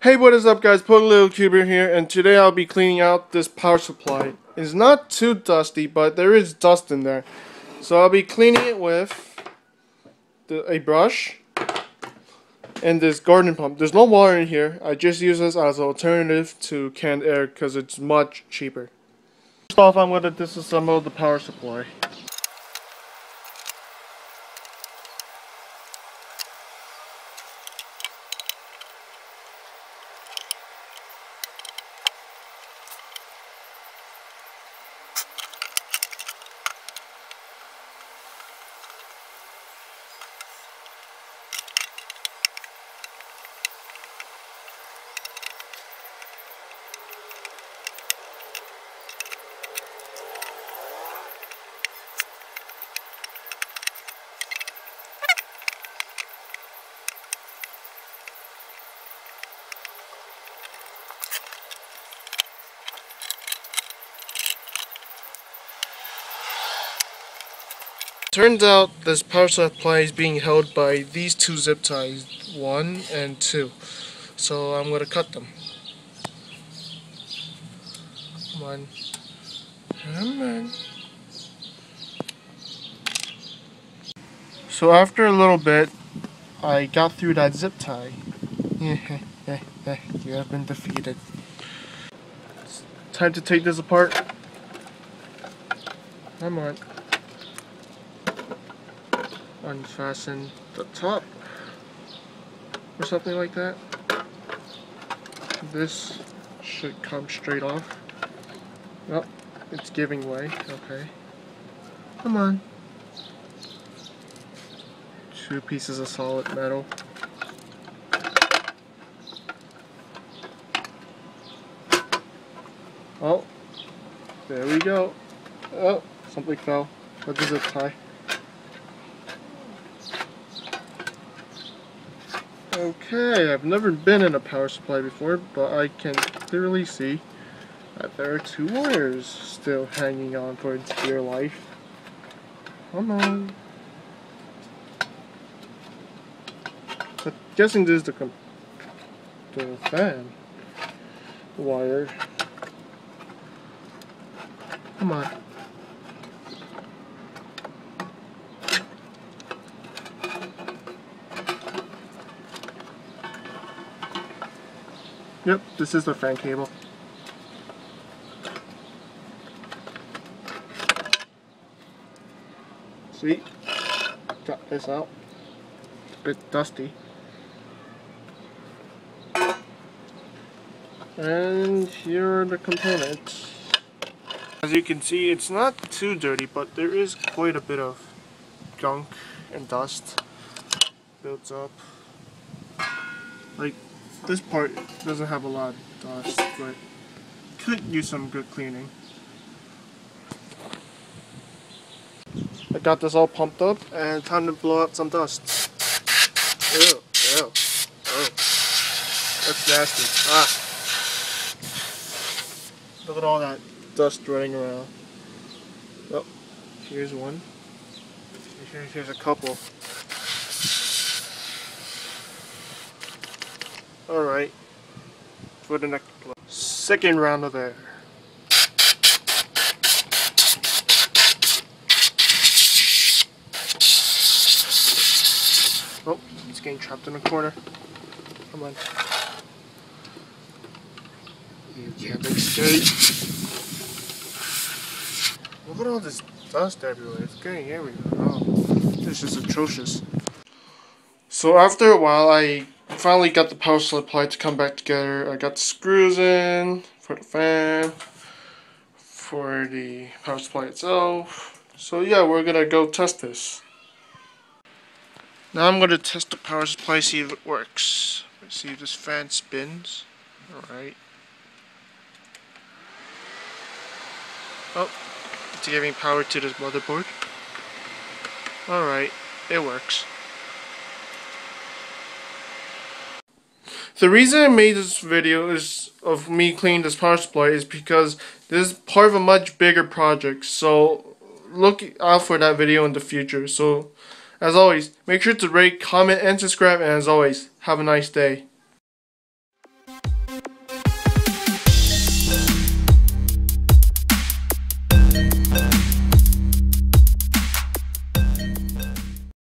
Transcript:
Hey, what is up guys, PokeLegoCuber here, and today I'll be cleaning out this power supply. It's not too dusty, but there is dust in there. So I'll be cleaning it with a brush and this garden pump. There's no water in here. I just use this as an alternative to canned air because it's much cheaper. First off, I'm going to disassemble the power supply. Turns out this power supply is being held by these two zip ties, 1 and 2. So I'm going to cut them. Come on. Come on. So after a little bit, I got through that zip tie. You have been defeated. It's time to take this apart. Come on. Unfasten the top or something like that. This should come straight off. Oh, it's giving way. Okay, come on. 2 pieces of solid metal. Oh, there we go. Oh, something fell. What does it tie? Okay, I've never been in a power supply before, but I can clearly see that there are 2 wires still hanging on for its dear life. Come on. I'm guessing this is the fan wire. Come on. Yep, this is the fan cable. See? Got this out. It's a bit dusty. And here are the components. As you can see, it's not too dirty, but there is quite a bit of gunk and dust built up. Like, this part doesn't have a lot of dust, but could use some good cleaning. I got this all pumped up and time to blow out some dust. Ew, ew, oh. That's nasty. Ah. Look at all that dust running around. Oh, here's one. Here's a couple. Alright, for the next second round of air. Oh, it's getting trapped in a corner. Come on. You can't escape. Look at all this dust everywhere. It's getting everywhere. Oh, this is atrocious. So after a while, I finally got the power supply to come back together. I got the screws in for the fan, for the power supply itself. So yeah, we're gonna go test this. Now I'm gonna test the power supply, see if it works. Let's see if this fan spins. Alright. Oh, it's giving power to this motherboard. Alright, it works. The reason I made this video is of me cleaning this power supply is because this is part of a much bigger project, so look out for that video in the future. So as always, make sure to rate, comment, and subscribe, and as always, have a nice day.